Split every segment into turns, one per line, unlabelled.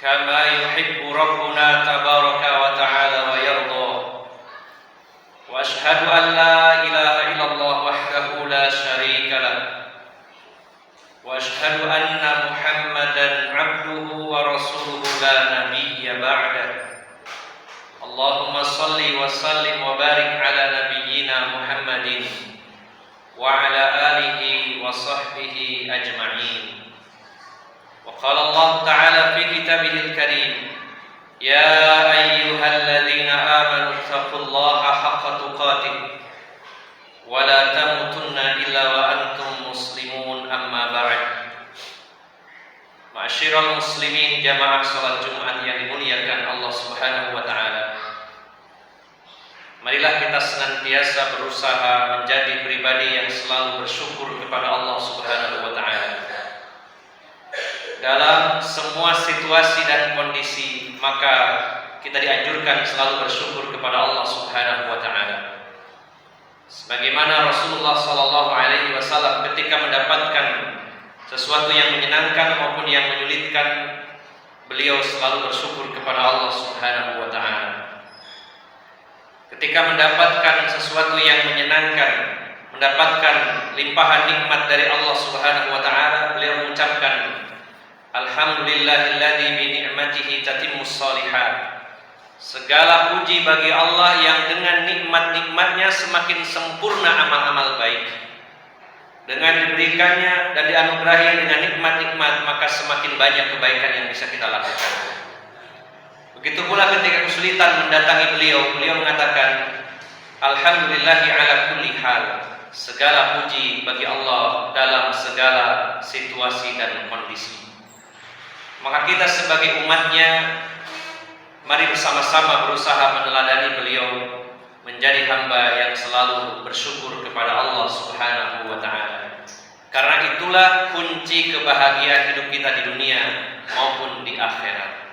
كما يحب ربنا تبارك وتعالى ويرضى وأشهد أن لا إله إلا الله وحده لا شريك له وأشهد أن محمدا عبده ورسوله لا نبي بعده اللهم صل وسلم وبارك على نبينا محمد وعلى آله وصحبه أجمعين. وقال الله تعالى في كتابه الكريم يا أيها الذين آمنوا اتقوا الله حق تقاته ولا تموتن إلا وأنتم مسلمون أما بعد. Ma'asyiral muslimin jamaah salat Jumat yang dimuliakan Allah Subhanahu wa taala. Marilah kita senantiasa berusaha menjadi pribadi yang selalu bersyukur kepada Allah Subhanahu wa taala. Dalam semua situasi dan kondisi, maka kita dianjurkan selalu bersyukur kepada Allah Subhanahu wa taala. Sebagaimana Rasulullah sallallahu alaihi wasallam ketika mendapatkan sesuatu yang menyenangkan maupun yang menyulitkan, beliau selalu bersyukur kepada Allah Subhanahu wa taala. Ketika mendapatkan sesuatu yang menyenangkan, mendapatkan limpahan nikmat dari Allah Subhanahu wa taala, beliau mengucapkan alhamdulillahilladzi bi ni'matihi tatimmus shalihat. Segala puji bagi Allah yang dengan nikmat-nikmatnya semakin sempurna amal-amal baik. Dengan diberikannya dan dianugerahi dengan nikmat-nikmat, maka semakin banyak kebaikan yang bisa kita lakukan. Begitu pula ketika kesulitan mendatangi beliau mengatakan alhamdulillahi ala kulli hal. Segala puji bagi Allah dalam segala situasi dan kondisi. Maka kita sebagai umatnya, mari bersama-sama berusaha meneladani beliau, menjadi hamba yang selalu bersyukur kepada Allah Subhanahu wa taala. Karena itulah kunci kebahagiaan hidup kita di dunia maupun di akhirat.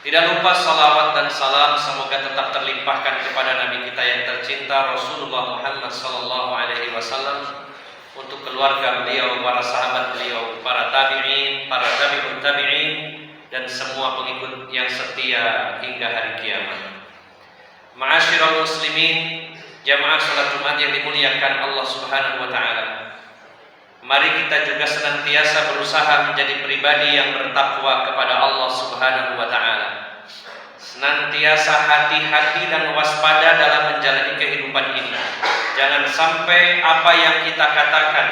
Tidak lupa salawat dan salam semoga tetap terlimpahkan kepada Nabi kita yang tercinta Rasulullah Muhammad sallallahu alaihi wasallam, untuk keluarga beliau, para sahabat beliau, para tabi'in, para tabi'ut tabi'in, dan semua pengikut yang setia hingga hari kiamat. Ma'asyiral muslimin, jamaah salat Jumat yang dimuliakan Allah Subhanahu wa taala. Mari kita juga senantiasa berusaha menjadi pribadi yang bertakwa kepada Allah Subhanahu wa taala. Senantiasa hati-hati dan waspada dalam menjalani kehidupan ini. Jangan sampai apa yang kita katakan,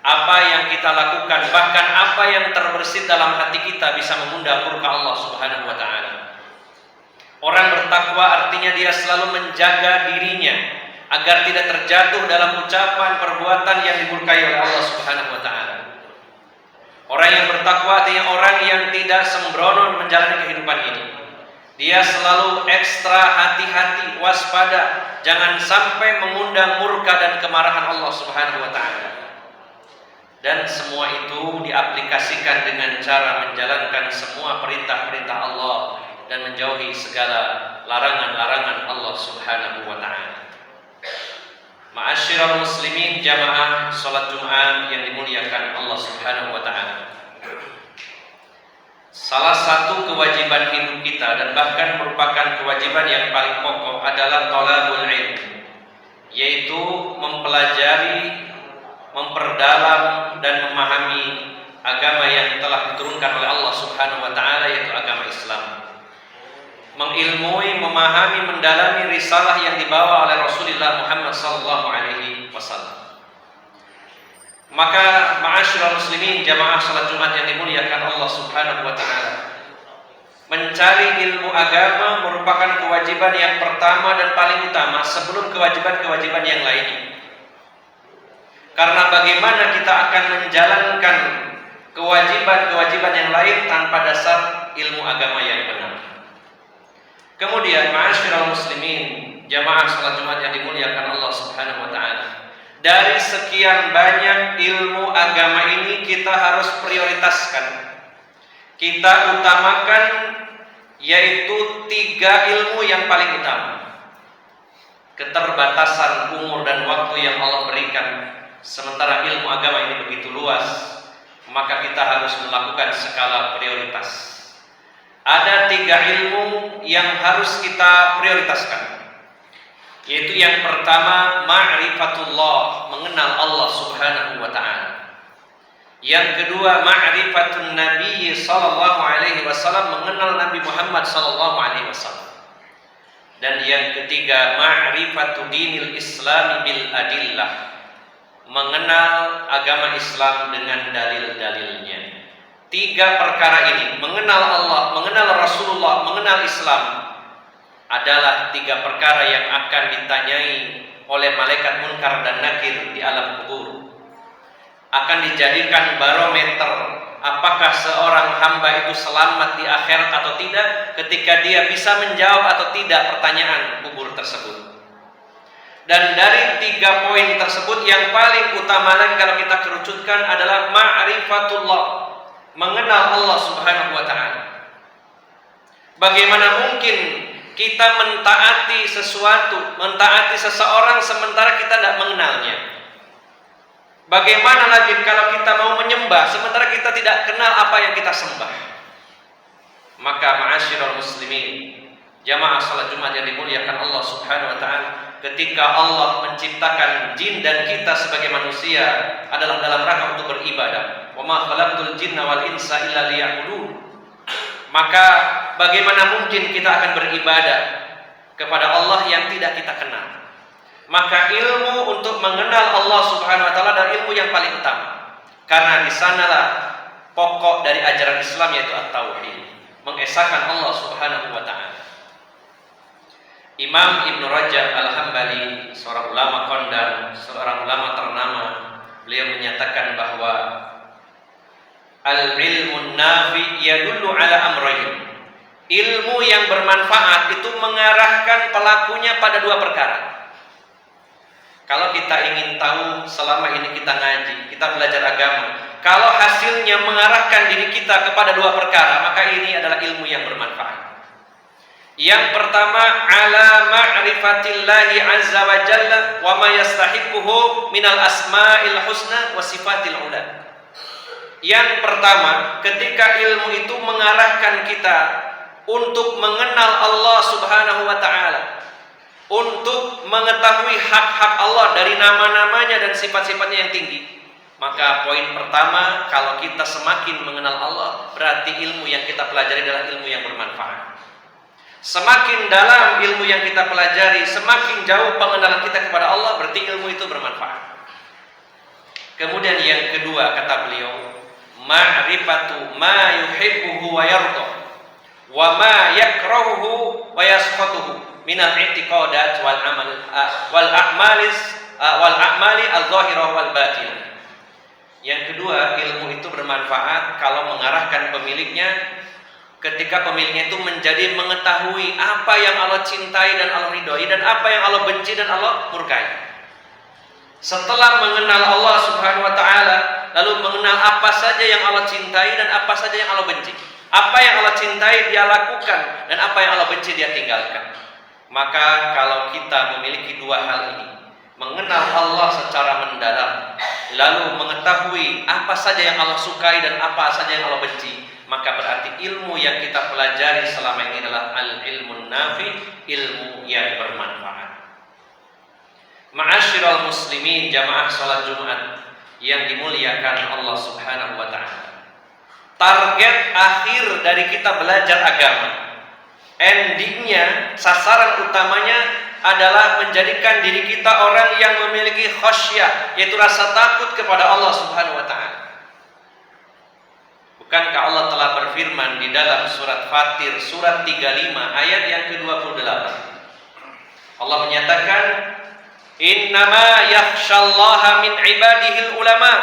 apa yang kita lakukan, bahkan apa yang terbersit dalam hati kita bisa mengundang murka Allah Subhanahu wa taala. Orang bertakwa artinya dia selalu menjaga dirinya agar tidak terjatuh dalam ucapan perbuatan yang dimurkai oleh Allah Subhanahu wa taala. Orang yang bertakwa artinya orang yang tidak sembrono menjalani kehidupan ini. Dia selalu ekstra hati-hati, waspada, jangan sampai mengundang murka dan kemarahan Allah Subhanahu wa taala. Dan semua itu diaplikasikan dengan cara menjalankan semua perintah-perintah Allah dan menjauhi segala larangan-larangan Allah Subhanahu wa taala. Ma'asyiral muslimin jamaah salat Jumat yang dimuliakan Allah Subhanahu wa taala. Salah satu kewajiban hidup kita dan bahkan merupakan kewajiban yang paling pokok adalah thalabul ilm, yaitu mempelajari, memperdalam dan memahami agama yang telah diturunkan oleh Allah Subhanahu wa taala, yaitu agama Islam. Mengilmui, memahami, mendalami risalah yang dibawa oleh Rasulullah Muhammad sallallahu alaihi wasallam. Maka ma'asyiral muslimin jamaah salat Jumat yang dimuliakan Allah Subhanahu wa taala, mencari ilmu agama merupakan kewajiban yang pertama dan paling utama sebelum kewajiban-kewajiban yang lainnya. Karena bagaimana kita akan menjalankan kewajiban-kewajiban yang lain tanpa dasar ilmu agama yang benar. Kemudian ma'asyiral muslimin jamaah salat Jumat yang dimuliakan Allah Subhanahu wa taala, dari sekian banyak ilmu agama ini kita harus prioritaskan, kita utamakan, yaitu 3 ilmu yang paling utama. Keterbatasan umur dan waktu yang Allah berikan, sementara ilmu agama ini begitu luas, maka kita harus melakukan skala prioritas. ada 3 ilmu yang harus kita prioritaskan. Yaitu yang pertama, ma'rifatullah, mengenal Allah Subhanahu wa ta'ala. Yang kedua, ma'rifatun Nabi sallallahu alaihi wasallam, mengenal Nabi Muhammad sallallahu alaihi wasallam. Dan yang ketiga, ma'rifatu dinil Islam bil adillah, mengenal agama Islam dengan dalil-dalilnya. 3 perkara ini, mengenal Allah, mengenal Rasulullah, mengenal Islam, adalah 3 perkara yang akan ditanyai oleh malaikat munkar dan nakir di alam kubur. Akan dijadikan barometer apakah seorang hamba itu selamat di akhirat atau tidak ketika dia bisa menjawab atau tidak pertanyaan kubur tersebut. Dan dari 3 poin tersebut, yang paling utama lagi kalau kita kerucutkan adalah ma'rifatullah, mengenal Allah Subhanahu wa ta'ala. Bagaimana mungkin kita mentaati sesuatu, mentaati seseorang sementara kita tidak mengenalnya? Bagaimana lagi kalau kita mau menyembah sementara kita tidak kenal apa yang kita sembah? Maka ma'asyiral muslimin, jamaah salat Jumat yang dimuliakan Allah Subhanahu wa ta'ala, ketika Allah menciptakan jin dan kita sebagai manusia adalah dalam rangka untuk beribadah. Wa ma khalaqtul jinna wal insa illa liya'budun. Maka bagaimana mungkin kita akan beribadah kepada Allah yang tidak kita kenal? Maka ilmu untuk mengenal Allah Subhanahu wa ta'ala adalah ilmu yang paling utama. Karena di sanalah pokok dari ajaran Islam, yaitu at-tauhid, mengesahkan Allah Subhanahu wa ta'ala. Imam Ibn Rajab Al-Hambali, seorang ulama kondang, seorang ulama ternama, beliau menyatakan bahwa al-ilmun nafi yadullu ala amrayn. Ilmu yang bermanfaat itu mengarahkan pelakunya pada 2 perkara. Kalau kita ingin tahu selama ini kita ngaji, kita belajar agama, kalau hasilnya mengarahkan diri kita kepada 2 perkara, maka ini adalah ilmu yang bermanfaat. Yang pertama, ala ma'rifatillahi azza wa jalla wa ma yastahiquhu minal asma'il husna wa sifatil ula. Yang pertama, ketika ilmu itu mengarahkan kita untuk mengenal Allah Subhanahu wa ta'ala, untuk mengetahui hak-hak Allah dari nama-namanya dan sifat-sifatnya yang tinggi, maka poin pertama, kalau kita semakin mengenal Allah, berarti ilmu yang kita pelajari adalah ilmu yang bermanfaat. Semakin dalam ilmu yang kita pelajari, semakin jauh pengenalan kita kepada Allah, berarti ilmu itu bermanfaat. Kemudian yang kedua, kata beliau, ma'rifatu ma yuhibbuhu wa yarda wa ma yakrahuhu wa yaskhatuhu minal i'tiqadat wal amal wal a'mali al-zahirah wal batinah. Yang kedua, ilmu itu bermanfaat kalau mengarahkan pemiliknya, ketika pemiliknya itu menjadi mengetahui apa yang Allah cintai dan Allah ridhoi, dan apa yang Allah benci dan Allah murkai. Setelah mengenal Allah Subhanahu wa ta'ala, lalu mengenal apa saja yang Allah cintai dan apa saja yang Allah benci. Apa yang Allah cintai dia lakukan, dan apa yang Allah benci dia tinggalkan. Maka kalau kita memiliki 2 hal ini, mengenal Allah secara mendalam, lalu mengetahui apa saja yang Allah sukai dan apa saja yang Allah benci, maka berarti ilmu yang kita pelajari selama ini adalah al-ilmun nafi, ilmu yang bermanfaat. Ma'asyiral muslimin, jamaah salat Jumat yang dimuliakan Allah Subhanahu wa ta'ala, target akhir dari kita belajar agama, endingnya, sasaran utamanya adalah menjadikan diri kita orang yang memiliki khasyah, yaitu rasa takut kepada Allah Subhanahu wa ta'ala. Bukankah Allah telah berfirman di dalam surat Fatir, surat 35 ayat yang ke-28? Allah menyatakan, innama yakhsyallaha min ibadihil ulama.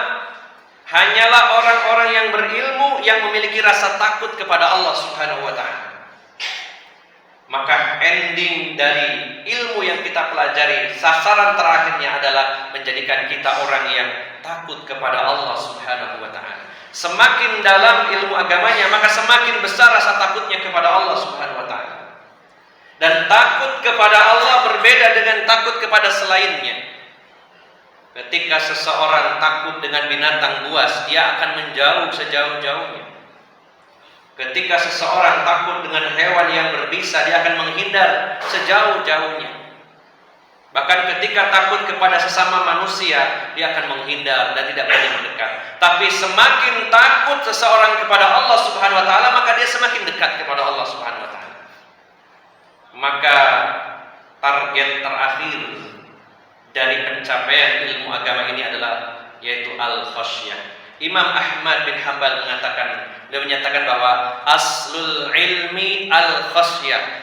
Hanyalah orang-orang yang berilmu yang memiliki rasa takut kepada Allah Subhanahu wa ta'ala. Maka ending dari ilmu yang kita pelajari, sasaran terakhirnya adalah menjadikan kita orang yang takut kepada Allah Subhanahu wa ta'ala. Semakin dalam ilmu agamanya, maka semakin besar rasa takutnya kepada Allah Subhanahu wa ta'ala. Dan takut kepada Allah berbeda dengan takut kepada selainnya. Ketika seseorang takut dengan binatang buas, dia akan menjauh sejauh-jauhnya. Ketika seseorang takut dengan hewan yang berbisa, dia akan menghindar sejauh-jauhnya. Bahkan ketika takut kepada sesama manusia, dia akan menghindar dan tidak berani mendekat. Tapi semakin takut seseorang kepada Allah Subhanahu wa taala, maka dia semakin dekat kepada Allah Subhanahu wa taala. Maka target terakhir dari pencapaian ilmu agama ini adalah yaitu al-khasyah. Imam Ahmad bin Hanbal beliau menyatakan bahwa aslul ilmi al-khasyah.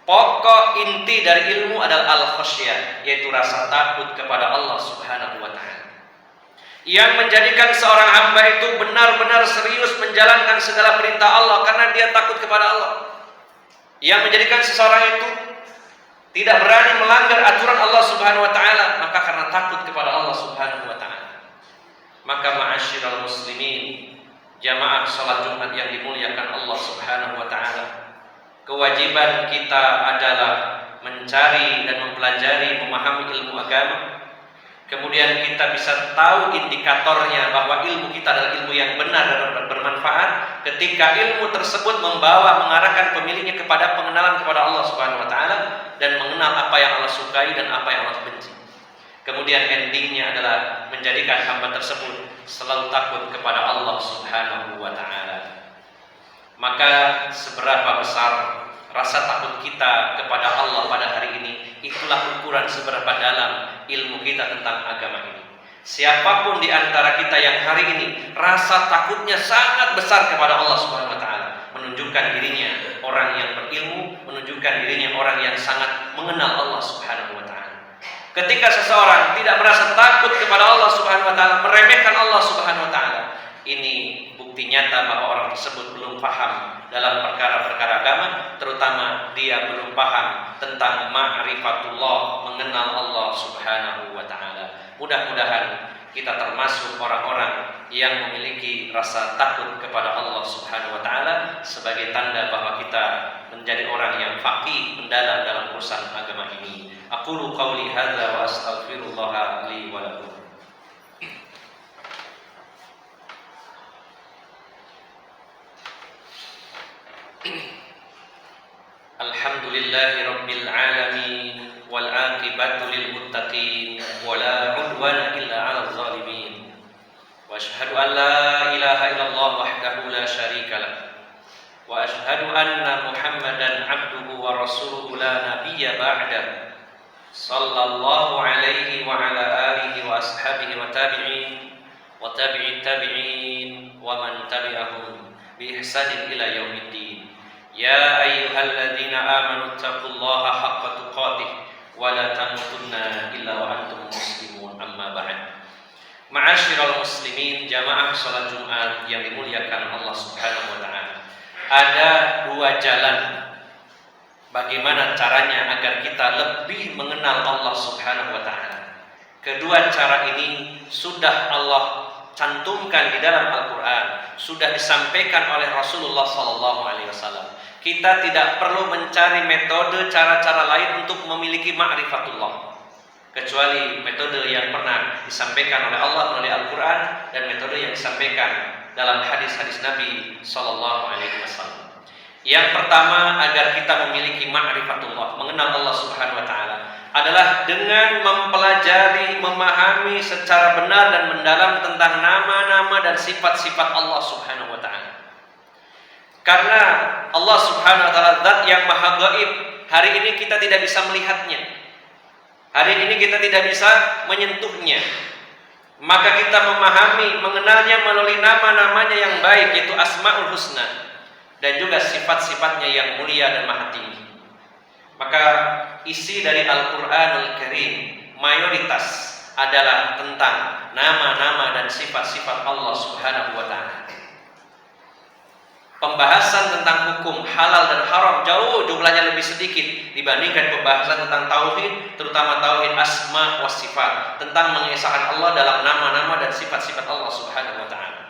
Pokok inti dari ilmu adalah al-khasyah, yaitu rasa takut kepada Allah Subhanahu wa taala. Yang menjadikan seorang hamba itu benar-benar serius menjalankan segala perintah Allah karena dia takut kepada Allah. Yang menjadikan seseorang itu tidak berani melanggar aturan Allah Subhanahu wa taala, maka karena takut kepada Allah Subhanahu wa taala. Maka ma'asyiral muslimin, jamaah salat Jumat yang dimuliakan Allah Subhanahu wa taala, kewajiban kita adalah mencari dan mempelajari, memahami ilmu agama. Kemudian kita bisa tahu indikatornya bahwa ilmu kita adalah ilmu yang benar dan bermanfaat ketika ilmu tersebut mengarahkan pemiliknya kepada pengenalan kepada Allah Subhanahu wa taala dan mengenal apa yang Allah sukai dan apa yang Allah benci. Kemudian endingnya adalah menjadikan hamba tersebut selalu takut kepada Allah Subhanahu wa taala. Maka seberapa besar rasa takut kita kepada Allah pada hari ini, itulah ukuran seberapa dalam ilmu kita tentang agama ini. Siapapun di antara kita yang hari ini rasa takutnya sangat besar kepada Allah Subhanahu wa taala, menunjukkan dirinya orang yang berilmu, menunjukkan dirinya orang yang sangat mengenal Allah Subhanahu wa taala. Ketika seseorang tidak merasa takut kepada Allah Subhanahu wa taala, meremehkan Allah Subhanahu wa taala, ini bukti nyata bahwa orang tersebut belum paham dalam perkara-perkara agama, terutama dia belum paham tentang ma'rifatullah, mengenal Allah Subhanahu wa taala. Mudah-mudahan kita termasuk orang-orang yang memiliki rasa takut kepada Allah Subhanahu wa taala sebagai tanda bahwa kita menjadi orang yang faqih, mendalam dalam urusan agama ini. Aqulu qauli hadza wa astaghfirullah li wa lakum. Alhamdulillahi rabbil alamin wal aqibatu lil muttaqin wa la udwana illa 'alal zalimin. Wa asyhadu an la ilaha illallah wahdahu la syarika lah. Wa asyhadu anna Muhammadan 'abduhu wa rasuluhu la nabiyya ba'da. Sallallahu alaihi wa ala alihi wa ashabihi wa tabi'in wa tabi'it tabi'in wa man tabi'ahum bi ihsanin ila yaumiddin. Ya ayyuhalladzina amanu taqullaha haqqa tuqatih wa la tamutunna illa wa antum muslimun, amma ba'd. Ma'asyiral muslimin, jamaah salat Jumat yang dimuliakan Allah Subhanahu wa taala. Ada dua jalan bagaimana caranya agar kita lebih mengenal Allah Subhanahu wa taala. Kedua cara ini sudah Allah cantumkan di dalam Al-Qur'an, sudah disampaikan oleh Rasulullah sallallahu alaihi wasallam. Kita tidak perlu mencari metode cara-cara lain untuk memiliki ma'rifatullah, kecuali metode yang pernah disampaikan oleh Allah melalui Al-Quran dan metode yang disampaikan dalam hadis-hadis Nabi sallallahu alaihi wasallam. Yang pertama, agar kita memiliki ma'rifatullah, mengenal Allah Subhanahu wa taala, adalah dengan mempelajari, memahami secara benar dan mendalam tentang nama-nama dan sifat-sifat Allah Subhanahu wa taala. Karena Allah Subhanahu wa taala zat yang maha gaib, hari ini kita tidak bisa melihatnya, hari ini kita tidak bisa menyentuhnya. Maka kita memahami, mengenalnya melalui nama-namanya yang baik, yaitu Asmaul Husna, dan juga sifat-sifatnya yang mulia dan maha tinggi. Maka isi dari Al-Quranul Karim mayoritas adalah tentang nama-nama dan sifat-sifat Allah Subhanahu wa ta'ala. Pembahasan tentang hukum halal dan haram jauh jumlahnya lebih sedikit dibandingkan pembahasan tentang tauhid, terutama tauhid asma wa sifat, tentang mengesahkan Allah dalam nama-nama dan sifat-sifat Allah Subhanahu wa taala.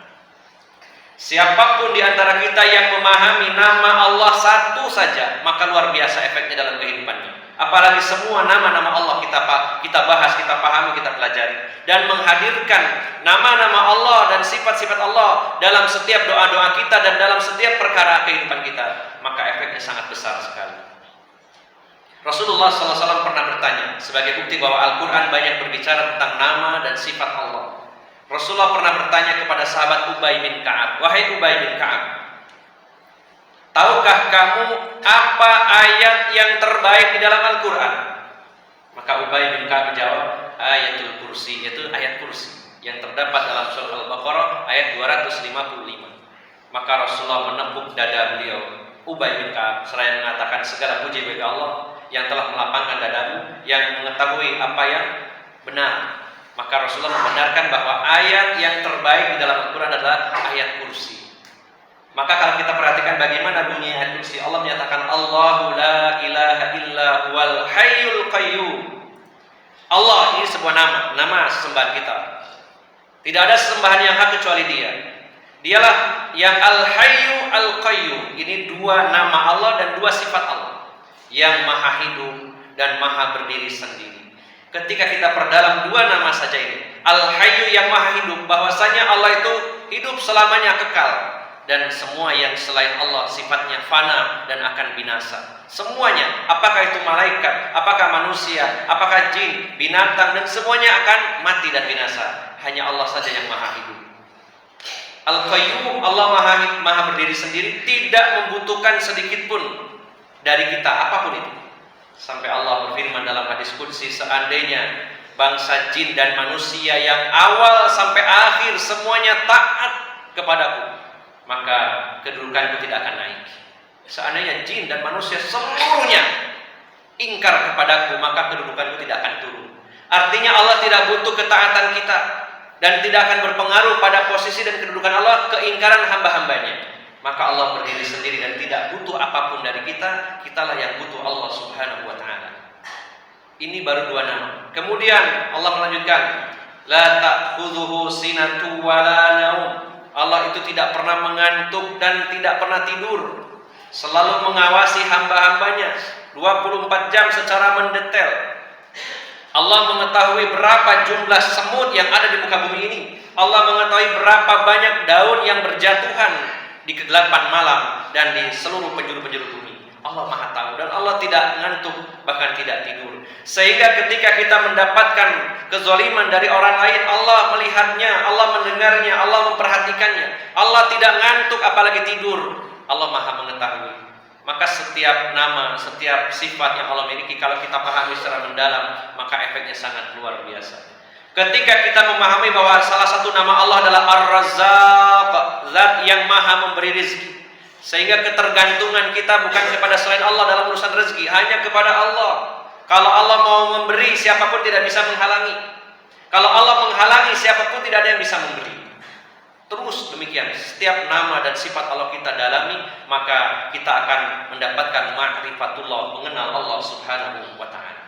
Siapapun di antara kita yang memahami nama Allah satu saja, maka luar biasa efeknya dalam kehidupannya. Apalagi semua nama-nama Allah kita bahas, kita pahami, kita pelajari, dan menghadirkan nama-nama Allah dan sifat-sifat Allah dalam setiap doa-doa kita dan dalam setiap perkara kehidupan kita, maka efeknya sangat besar sekali. Rasulullah SAW pernah bertanya, sebagai bukti bahwa Al-Quran banyak berbicara tentang nama dan sifat Allah. Rasulullah pernah bertanya kepada sahabat Ubay bin Ka'ab, "Wahai Ubay bin Ka'ab, tahukah kamu apa ayat yang terbaik di dalam Al-Quran?" Maka Ubay bin Ka'ab menjawab, "Ayatul Kursi," yaitu ayat kursi yang terdapat dalam surah Al-Baqarah ayat 255. Maka Rasulullah menepuk dada beliau. Ubay bin Ka'ab seraya mengatakan, "Segala puji bagi Allah yang telah melapangkan dadamu, yang mengetahui apa yang benar." Maka Rasulullah membenarkan bahwa ayat yang terbaik di dalam Al-Quran adalah ayat kursi. Maka kalau kita perhatikan bagaimana bunyi ayat kursi, Allah menyatakan, "Allahu la ilaha illa huwal hayyul qayyum." Allah ini sebuah nama sesembahan kita. Tidak ada sesembahan yang hak kecuali Dia. Dialah yang Al-Hayyu Al-Qayyum. Ini dua nama Allah dan dua sifat Allah, yang maha hidup dan maha berdiri sendiri. Ketika kita perdalam dua nama saja ini, Al-Hayyu yang maha hidup, bahwasanya Allah itu hidup selamanya, kekal, dan semua yang selain Allah sifatnya fana dan akan binasa. Semuanya, apakah itu malaikat, apakah manusia, apakah jin, binatang, dan semuanya akan mati dan binasa. Hanya Allah saja yang maha hidup. Al-Qayyum, Allah maha berdiri sendiri, tidak membutuhkan sedikit pun dari kita, apapun itu. Sampai Allah berfirman dalam hadis qudsi, "Seandainya bangsa jin dan manusia yang awal sampai akhir semuanya taat kepadaku, maka kedudukanku tidak akan naik. Seandainya jin dan manusia seluruhnya ingkar kepadaku, maka kedudukanku tidak akan turun." Artinya Allah tidak butuh ketaatan kita, dan tidak akan berpengaruh pada posisi dan kedudukan Allah keingkaran hamba-hambanya. Maka Allah berdiri sendiri dan tidak butuh apapun dari kita. Kitalah yang butuh Allah Subhanahu wa ta'ala. Ini baru dua nama. Kemudian Allah melanjutkan, "La ta'khudhuhu sinatu wa la naum." Allah itu tidak pernah mengantuk dan tidak pernah tidur. Selalu mengawasi hamba-hambanya 24 jam secara mendetail. Allah mengetahui berapa jumlah semut yang ada di muka bumi ini. Allah mengetahui berapa banyak daun yang berjatuhan di kegelapan malam dan di seluruh penjuru-penjuru bumi. Allah maha tahu, dan Allah tidak ngantuk, bahkan tidak tidur. Sehingga ketika kita mendapatkan kezaliman dari orang lain, Allah melihatnya, Allah mendengarnya, Allah memperhatikannya. Allah tidak ngantuk apalagi tidur. Allah maha mengetahui. Maka setiap nama, setiap sifat yang Allah miliki, kalau kita pahami secara mendalam, maka efeknya sangat luar biasa. Ketika kita memahami bahwa salah satu nama Allah adalah Ar-Razzaq, Zat yang maha memberi rezeki, sehingga ketergantungan kita bukan kepada selain Allah dalam urusan rezeki, hanya kepada Allah. Kalau Allah mau memberi, siapapun tidak bisa menghalangi. Kalau Allah menghalangi, siapapun tidak ada yang bisa memberi. Terus demikian, setiap nama dan sifat Allah kita dalami, maka kita akan mendapatkan ma'rifatullah, mengenal Allah Subhanahu wa ta'ala.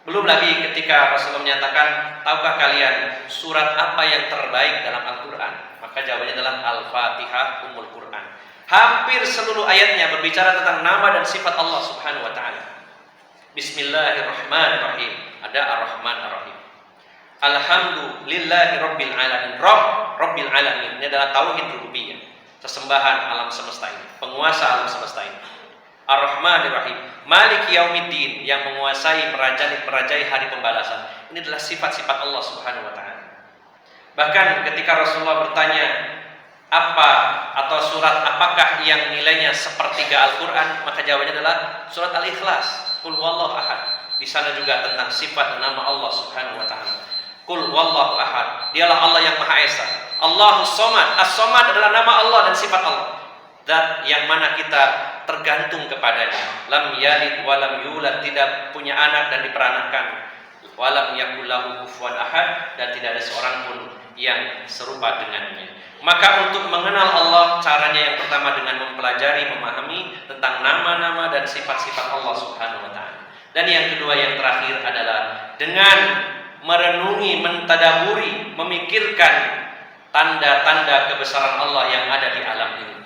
Belum lagi ketika Rasulullah menyatakan, "Tahukah kalian surat apa yang terbaik dalam Al-Quran?" Maka jawabannya adalah Al-Fatihah, Ummul Quran. Hampir seluruh ayatnya berbicara tentang nama dan sifat Allah Subhanahu wa ta'ala. Bismillahirrahmanirrahim. Ada Ar-Rahman Ar-Rahim. Alhamdulillahi Rabbil Alamin. Rabbil Alamin, ini adalah tauhid rububiyah, sesembahan alam semesta ini, penguasa alam semesta ini. Ar-Rahmanir Rahim, Maliki Yaumiddin, yang menguasai, merajai hari pembalasan. Ini adalah sifat-sifat Allah Subhanahu wa ta'ala. Bahkan ketika Rasulullah bertanya, apa atau surat apakah yang nilainya sepertiga Al-Quran, maka jawabannya adalah surat Al-Ikhlas, Qul Huwallahu Ahad. Di sana juga tentang sifat dan nama Allah Subhanahu wa ta'ala. Qul Huwallahu Ahad, dialah Allah yang Maha Esa. Allahus Somad. As-Somad adalah nama Allah dan sifat Allah, zat yang mana kita tergantung kepadanya. Lam yalid walam yulad, tidak punya anak dan diperanakkan. Walam yakul lahu kufuwan ahad, dan tidak ada seorang pun yang serupa dengannya. Maka untuk mengenal Allah, caranya yang pertama dengan mempelajari, memahami tentang nama-nama dan sifat-sifat Allah Subhanahu wa ta'ala. Dan yang kedua, yang terakhir adalah dengan merenungi, mentadaburi, memikirkan tanda-tanda kebesaran Allah yang ada di alam ini.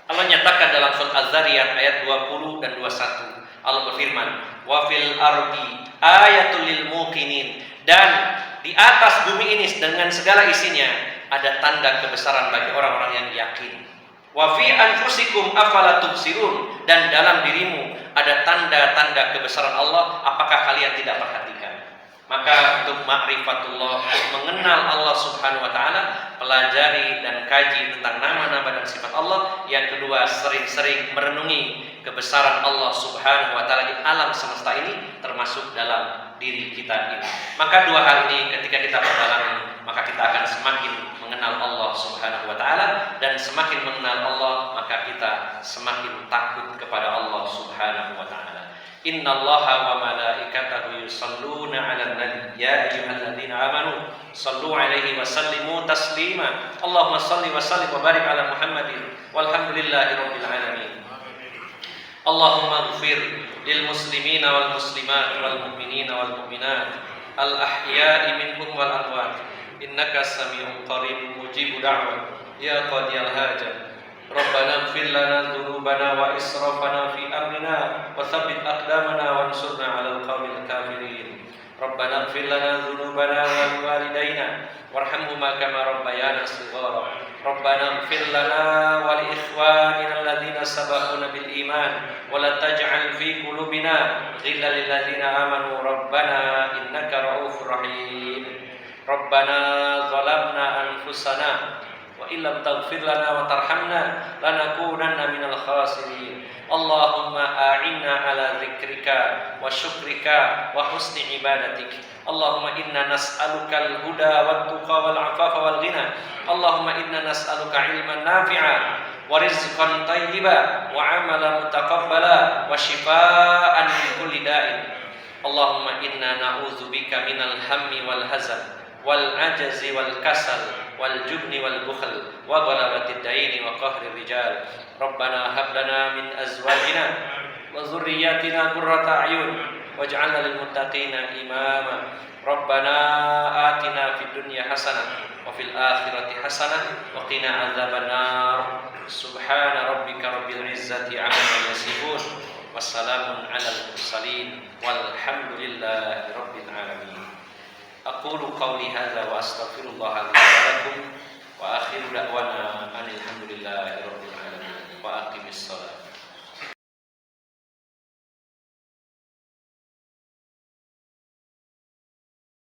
Allah nyatakan dalam surat Az-Zariyat ayat 20 dan 21. Allah berfirman, wa fil ardi ayatul lil muqinin, dan di atas bumi ini dengan segala isinya ada tanda kebesaran bagi orang-orang yang yakin. Wa fi anfusikum afala tubsirun, dan dalam dirimu ada tanda-tanda kebesaran Allah, apakah kalian tidak perhatikan? Maka untuk ma'rifatullah, mengenal Allah Subhanahu wa taala, pelajari dan kaji tentang nama-nama dan sifat Allah. Yang kedua, sering-sering merenungi kebesaran Allah Subhanahu wa taala di alam semesta ini, termasuk dalam diri kita ini. Maka dua hal ini ketika kita perdalami, maka kita akan semakin mengenal Allah Subhanahu wa taala, dan semakin mengenal Allah maka kita semakin takut kepada Allah Subhanahu wa taala. Innallaha wa malaikatahu yusalluna 'alan nabi ya ayyuhalladzina amanu sallu 'alaihi wa sallimu taslima. Allahumma shalli wa sallim wa barik 'ala Muhammadin walhamdulillahi rabbil alamin. Allahumma ighfir lil muslimina wal muslimat wal mu'minina wal mu'minat al ahya'i minhum wal amwat innaka sami'un qaribun mujibud da'wat ya qadiyal hajat. Rabbana ighfir lana dzunubana wa israfana fi amrina wa tsabbit aqdamana wansurna 'alal qaumil kafirin. Rabbana ighfir lana dzunubana wa liwalidayna warhamhuma kama rabbayana shighara. Rabbana ighfir lana wa li ikhwanina alladhina sabaquna bil iman wa la taj'al fi qulubina ghillan lil ladzina amanu rabbana innaka ra'ufur rahim. Rabbana zalamna anfusana wa illam taghfir lana wa tarhamna lanakunanna minal khasirin. Allahumma a'inna ala dzikrika wa syukrika wa husni ibadatik. Allahumma inna nas'aluka al-huda wat tuqa wal 'afafa wal ghina. Allahumma inna nas'aluka 'ilman nafi'a wa rizqan thayyiba wa 'amalan mutaqabbala wa shifaa'an min kulli da'in. Allahumma inna na'udzubika minal hammi wal hazan wal ajzi wal kasal wal jubni wal bukhl wa ghalabatid daini wa qahrir rijal. Rabbana hab lana min azwajina wa dhurriyyatina qurrata a'yun waj'alna lil muttaqina imama. Rabbana atina fid dunya hasanah wa fil akhirati hasanah wa qina adzabannar. Subhana rabbika rabbil izzati 'amma yasifun wassalamun 'alal mursalin walhamdulillahi rabbil alamin. Aqulu qawli hadza wa astaghfirullah li wa lakum wa akhiru da'wana alhamdulillahi rabbil alamin wa aqimis shalah.